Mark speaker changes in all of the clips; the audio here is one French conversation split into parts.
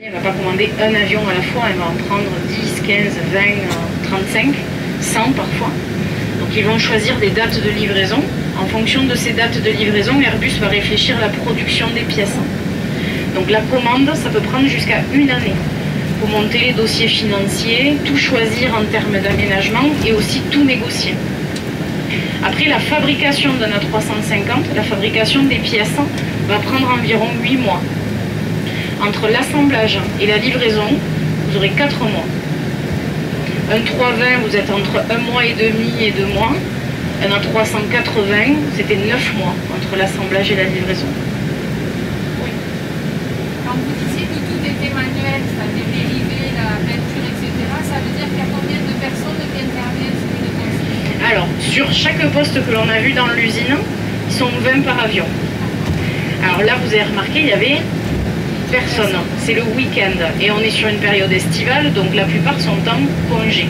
Speaker 1: Elle ne va pas commander un avion à la fois, elle va en prendre 10, 15, 20, 35, 100 parfois. Donc ils vont choisir des dates de livraison. En fonction de ces dates de livraison, Airbus va réfléchir à la production des pièces. Donc la commande, ça peut prendre jusqu'à une année. Pour monter les dossiers financiers, tout choisir en termes d'aménagement et aussi tout négocier. Après, la fabrication d'un A350, la fabrication des pièces, va prendre environ 8 mois. Entre l'assemblage et la livraison, vous aurez 4 mois. Un 320, vous êtes entre 1 mois et demi et 2 mois. Un A380, c'était 9 mois entre l'assemblage et la livraison.
Speaker 2: Oui. Quand vous disiez que tout était manuel, c'est-à-dire dérivé, la peinture, etc., ça veut dire qu'il y a combien de personnes qui interviennent sur une poste?
Speaker 1: Alors, sur chaque poste que l'on a vu dans l'usine, ils sont 20 par avion. Alors là, vous avez remarqué, il y avait personne. C'est le week-end et on est sur une période estivale, donc la plupart sont en congé.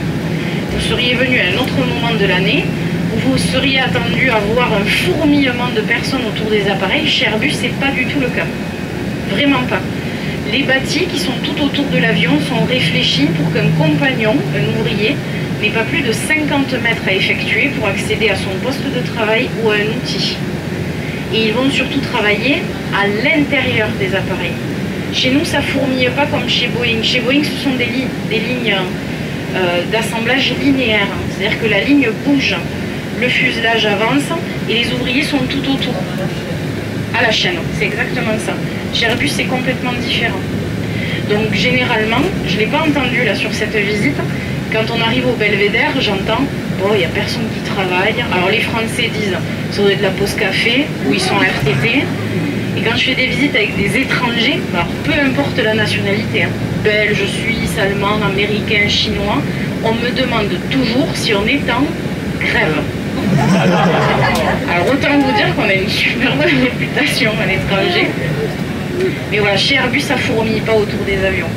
Speaker 1: Vous seriez venu à un autre moment de l'année où vous seriez attendu à voir un fourmillement de personnes autour des appareils. Chez Airbus, c'est pas du tout le cas. Vraiment pas. Les bâtis qui sont tout autour de l'avion sont réfléchis pour qu'un compagnon, un ouvrier, n'ait pas plus de 50 mètres à effectuer pour accéder à son poste de travail ou à un outil. Et ils vont surtout travailler à l'intérieur des appareils. Chez nous, ça ne fourmille pas comme chez Boeing. Chez Boeing, ce sont des lignes d'assemblage linéaire. C'est-à-dire que la ligne bouge, le fuselage avance et les ouvriers sont tout autour, à la chaîne. C'est exactement ça. Chez Airbus, c'est complètement différent. Donc généralement, je ne l'ai pas entendu là sur cette visite, quand on arrive au Belvédère, j'entends « bon, il n'y a personne qui travaille ». Alors les Français disent « ça doit être la pause café » ou ils sont RTT. Et quand je fais des visites avec des étrangers, alors peu importe la nationalité, hein, belge, suisse, allemand, américain, chinois, on me demande toujours si on est en grève. Alors autant vous dire qu'on a une super bonne réputation à l'étranger. Mais voilà, chez Airbus, ça fourmille pas autour des avions.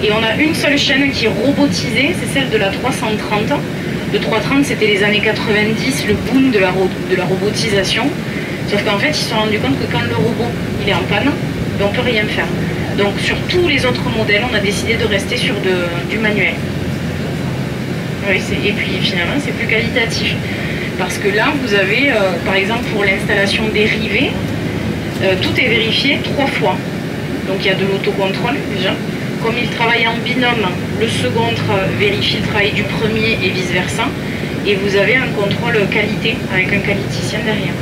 Speaker 1: Et on a une seule chaîne qui est robotisée, c'est celle de la 330. Le 330, c'était les années 90, le boom de la robotisation. Sauf qu'en fait, ils se sont rendus compte que quand le robot il est en panne, ben, on ne peut rien faire. Donc sur tous les autres modèles, on a décidé de rester sur du manuel. Oui, et puis finalement, c'est plus qualitatif. Parce que là, vous avez, par exemple, pour l'installation des rivets, tout est vérifié 3 fois. Donc il y a de l'autocontrôle déjà. Comme ils travaillent en binôme, le second vérifie le travail du premier et vice-versa. Et vous avez un contrôle qualité avec un qualiticien derrière.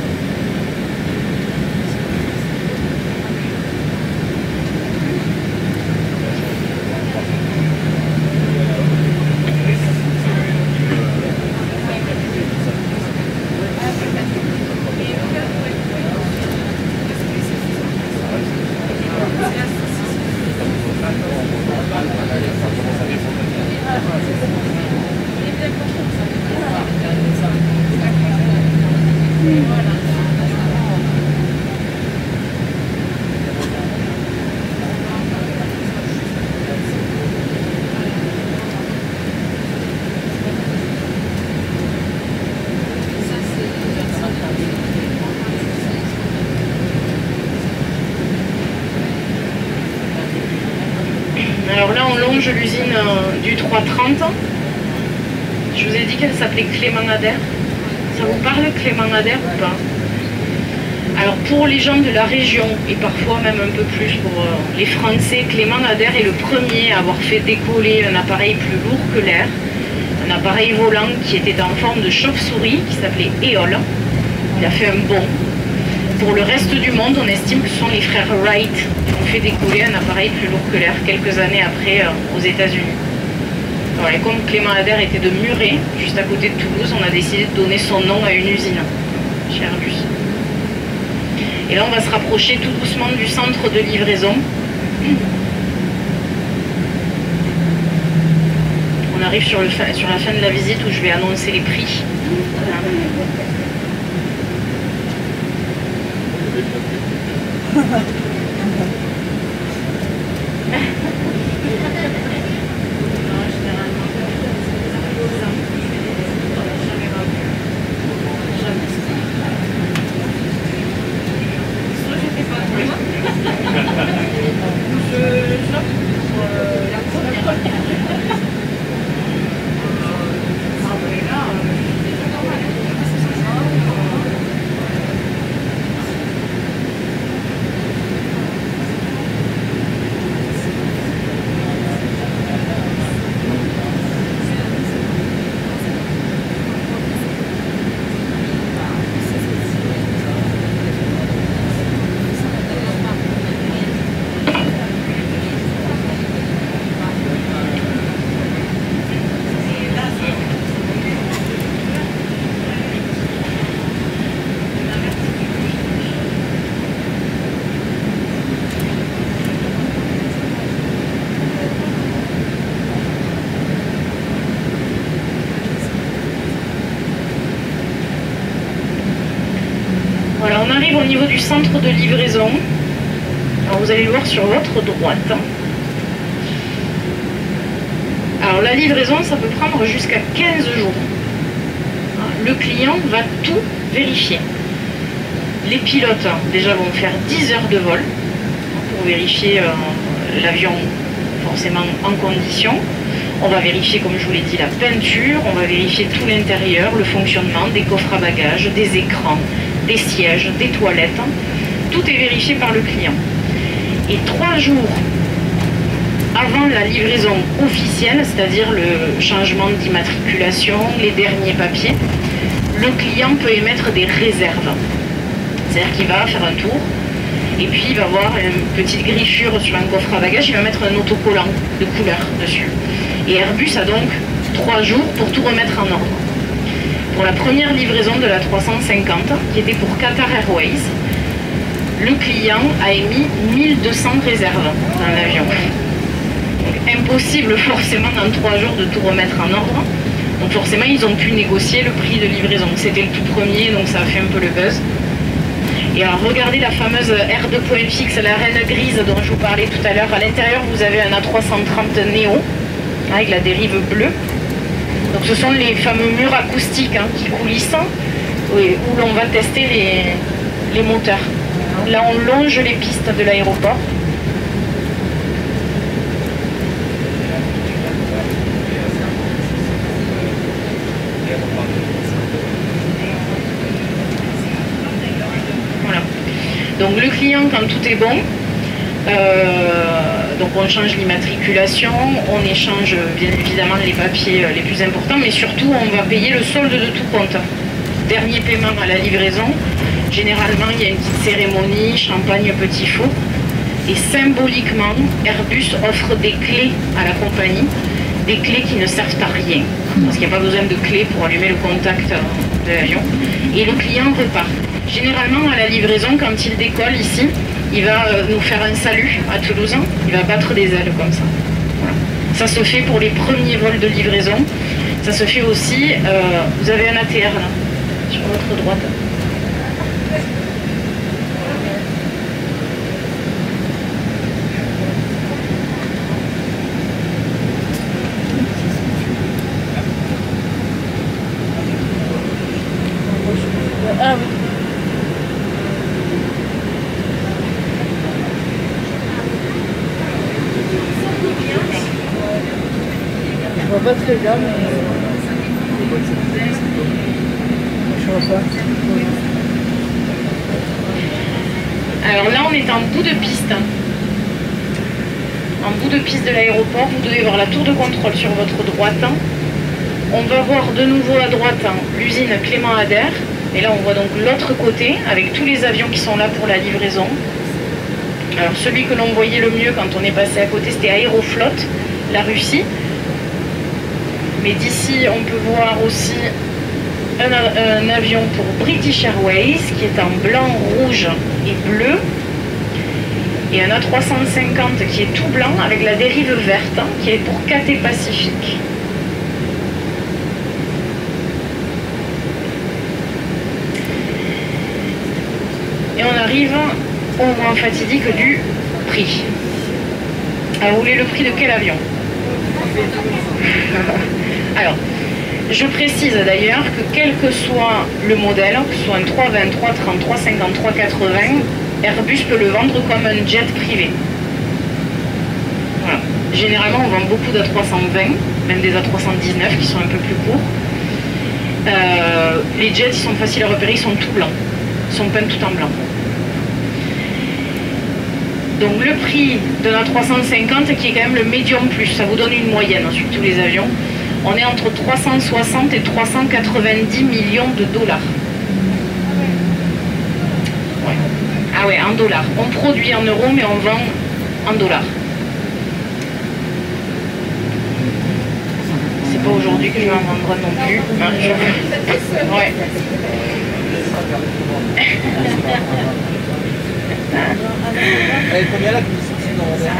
Speaker 1: Alors là, on longe l'usine du 330. Je vous ai dit qu'elle s'appelait Clément Ader. Ça vous parle, Clément Ader, ou pas? Alors pour les gens de la région, et parfois même un peu plus pour les Français, Clément Ader est le premier à avoir fait décoller un appareil plus lourd que l'air. Un appareil volant qui était en forme de chauve-souris, qui s'appelait Éole. Il a fait un bond. Pour le reste du monde, on estime que ce sont les frères Wright qui ont fait décoller un appareil plus lourd que l'air quelques années après aux États-Unis. Voilà, et comme Clément Ader était de Muret, juste à côté de Toulouse, on a décidé de donner son nom à une usine chez Airbus. Et là, on va se rapprocher tout doucement du centre de livraison. On arrive sur la fin de la visite où je vais annoncer les prix. Je du centre de livraison, alors vous allez le voir sur votre droite. Alors la livraison, ça peut prendre jusqu'à 15 jours. Le client va tout vérifier. Les pilotes, déjà, vont faire 10 heures de vol pour vérifier l'avion forcément en condition. On va vérifier, comme je vous l'ai dit, la peinture, on va vérifier tout l'intérieur, le fonctionnement des coffres à bagages, des écrans, des sièges, des toilettes. Tout est vérifié par le client. Et 3 jours avant la livraison officielle, c'est-à-dire le changement d'immatriculation, les derniers papiers, le client peut émettre des réserves. C'est-à-dire qu'il va faire un tour, et puis il va voir une petite griffure sur un coffre à bagages, il va mettre un autocollant de couleur dessus. Et Airbus a donc 3 jours pour tout remettre en ordre. Pour la première livraison de la 350, qui était pour Qatar Airways, le client a émis 1200 réserves dans l'avion. Donc impossible forcément dans 3 jours de tout remettre en ordre. Donc forcément ils ont pu négocier le prix de livraison. C'était le tout premier, donc ça a fait un peu le buzz. Et alors regardez la fameuse R2.fix, la reine grise dont je vous parlais tout à l'heure. À l'intérieur vous avez un A330 Neo avec la dérive bleue. Donc ce sont les fameux murs acoustiques qui coulissent, où l'on va tester les moteurs. Là on longe les pistes de l'aéroport. Voilà. Donc le client, quand tout est bon, donc on change l'immatriculation, on échange bien évidemment les papiers les plus importants, mais surtout on va payer le solde de tout compte. Dernier paiement à la livraison. Généralement il y a une petite cérémonie, champagne, petit four. Et symboliquement, Airbus offre des clés à la compagnie, des clés qui ne servent à rien, parce qu'il n'y a pas besoin de clés pour allumer le contact de l'avion. Et le client repart. Généralement à la livraison, quand il décolle ici, il va nous faire un salut à Toulouse, il va battre des ailes comme ça. Voilà. Ça se fait pour les premiers vols de livraison. Ça se fait aussi, vous avez un ATR là, sur votre droite.
Speaker 3: Ah oui. Je vois pas très bien, mais je vois pas.
Speaker 1: Alors là, on est en bout de piste. En bout de piste de l'aéroport, vous devez voir la tour de contrôle sur votre droite. On va voir de nouveau à droite l'usine Clément Ader. Et là, on voit donc l'autre côté, avec tous les avions qui sont là pour la livraison. Alors, celui que l'on voyait le mieux quand on est passé à côté, c'était Aeroflot, la Russie. Mais d'ici, on peut voir aussi un avion pour British Airways, qui est en blanc, rouge et bleu. Et un A350 qui est tout blanc, avec la dérive verte, qui est pour Cathay Pacific. Et on arrive au moment fatidique du prix. Alors, vous voulez le prix de quel avion? Alors, je précise d'ailleurs que quel que soit le modèle, que ce soit un 320, 330, 350, 380, Airbus peut le vendre comme un jet privé. Voilà. Généralement, on vend beaucoup d'A320, même des A319 qui sont un peu plus courts. Les jets, ils sont faciles à repérer, ils sont tout blancs. Ils sont peints tout en blanc. Donc le prix de la 350 qui est quand même le médium plus, ça vous donne une moyenne sur tous les avions. On est entre 360 et 390 millions de dollars. Ouais. Ah ouais, en dollars. On produit en euros mais on vend en dollars. C'est pas aujourd'hui que je vais en vendre un non plus. Ouais.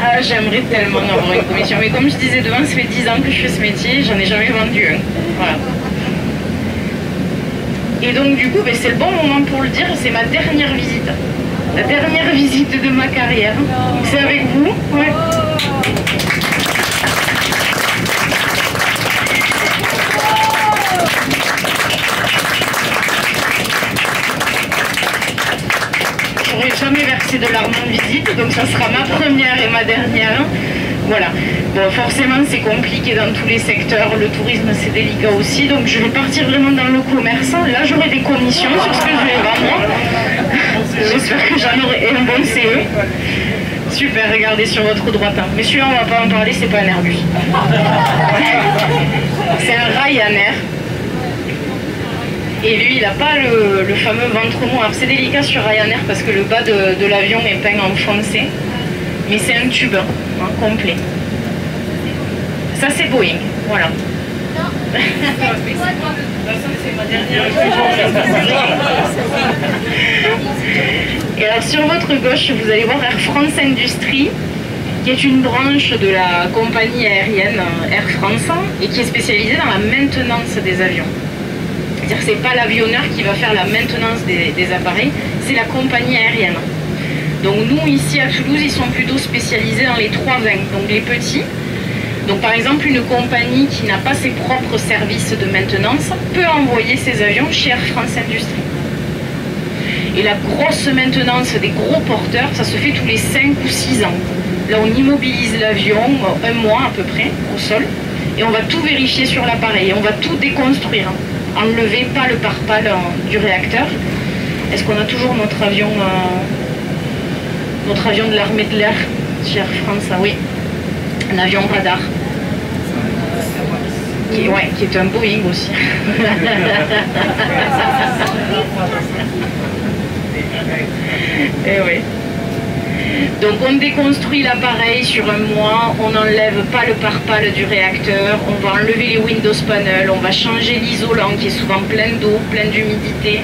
Speaker 1: Ah, j'aimerais tellement avoir une commission, mais comme je disais devant, ça fait 10 ans que je fais ce métier, j'en ai jamais vendu un. Voilà. Et donc du coup, c'est le bon moment pour le dire, c'est ma dernière visite. La dernière visite de ma carrière. C'est avec vous? Ouais. J'aurais jamais versé de larmes en visite, donc ça sera ma première et ma dernière. Voilà. Bon, forcément, c'est compliqué dans tous les secteurs. Le tourisme, c'est délicat aussi. Donc, je vais partir vraiment dans le commerce. Là, j'aurai des commissions sur ce que je vais vendre. J'espère que j'en aurai un bon CE. Super, regardez sur votre droite. Mais celui-là, on ne va pas en parler, c'est pas un Airbus. C'est un Ryanair. Et lui, il n'a pas le fameux ventre mou. Alors, c'est délicat sur Ryanair parce que le bas de l'avion est peint en foncé. Mais c'est un tube complet. Ça, c'est Boeing. Voilà. Et alors, sur votre gauche, vous allez voir Air France Industrie, qui est une branche de la compagnie aérienne Air France et qui est spécialisée dans la maintenance des avions. C'est-à-dire que ce n'est pas l'avionneur qui va faire la maintenance des appareils, c'est la compagnie aérienne. Donc nous, ici à Toulouse, ils sont plutôt spécialisés dans les 320, donc les petits. Donc par exemple, une compagnie qui n'a pas ses propres services de maintenance peut envoyer ses avions chez Air France Industrie. Et la grosse maintenance des gros porteurs, ça se fait tous les 5 ou 6 ans. Là, on immobilise l'avion, un mois à peu près, au sol, et on va tout vérifier sur l'appareil, on va tout déconstruire. Enlever pas le pare-pale du réacteur. Est-ce qu'on a toujours notre avion de l'armée de l'air chez Air France? Ah oui, un avion radar. Qui est un Boeing aussi. Et oui. Donc on déconstruit l'appareil sur un mois, on n'enlève pas le pare-pale du réacteur, on va enlever les Windows Panel, on va changer l'isolant qui est souvent plein d'eau, plein d'humidité.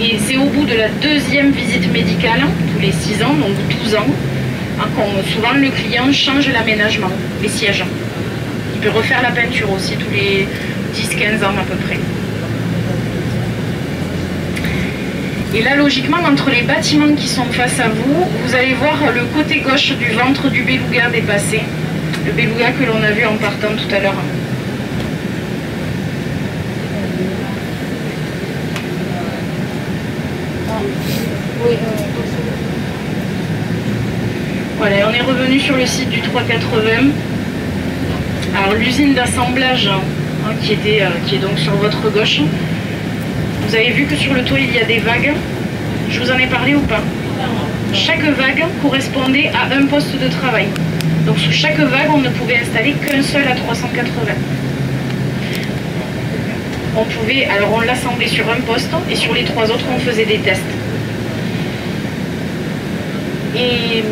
Speaker 1: Et c'est au bout de la deuxième visite médicale, tous les 6 ans, donc 12 ans, quand souvent le client change l'aménagement, les sièges. Il peut refaire la peinture aussi tous les 10-15 ans à peu près. Et là, logiquement, entre les bâtiments qui sont face à vous, vous allez voir le côté gauche du ventre du beluga dépasser. Le beluga que l'on a vu en partant tout à l'heure. Voilà, on est revenu sur le site du 380. Alors l'usine d'assemblage qui est donc sur votre gauche. Vous avez vu que sur le toit il y a des vagues. Je vous en ai parlé ou pas? Chaque vague correspondait à un poste de travail. Donc sous chaque vague on ne pouvait installer qu'un seul à 380. Alors on l'assemblait sur un poste et sur les 3 autres on faisait des tests. Et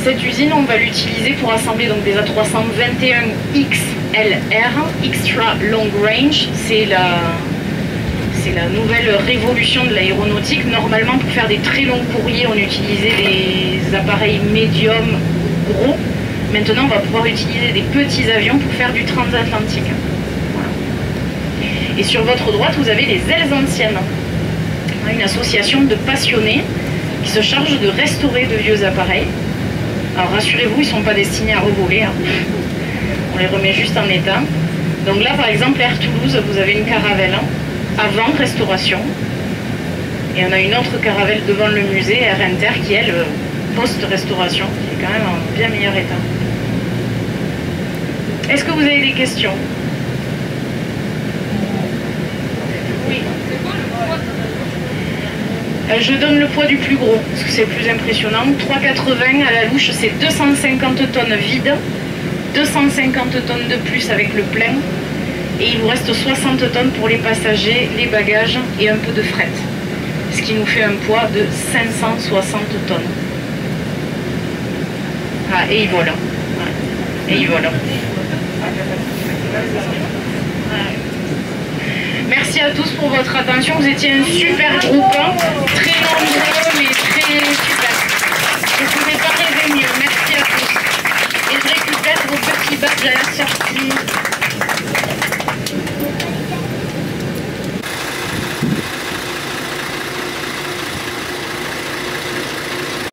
Speaker 1: cette usine, on va l'utiliser pour assembler donc des A321 XLR, Extra Long Range. C'est la nouvelle révolution de l'aéronautique. Normalement, pour faire des très longs courriers, on utilisait des appareils médiums gros. Maintenant, on va pouvoir utiliser des petits avions pour faire du transatlantique. Voilà. Et sur votre droite, vous avez les Ailes Anciennes, une association de passionnés qui se charge de restaurer de vieux appareils. Alors rassurez-vous, ils ne sont pas destinés à revoler. On les remet juste en état. Donc là, par exemple, Air Toulouse, vous avez une caravelle avant restauration. Et on a une autre caravelle devant le musée, Air Inter, qui est post-restauration, qui est quand même en bien meilleur état. Est-ce que vous avez des questions? Oui. Je donne le poids du plus gros, parce que c'est le plus impressionnant. 3,80 à la louche, c'est 250 tonnes vides, 250 tonnes de plus avec le plein, et il vous reste 60 tonnes pour les passagers, les bagages et un peu de fret. Ce qui nous fait un poids de 560 tonnes. Ah, et il vole. Ouais. Et il vole. Merci à tous pour votre attention. Vous étiez un super groupe, très nombreux.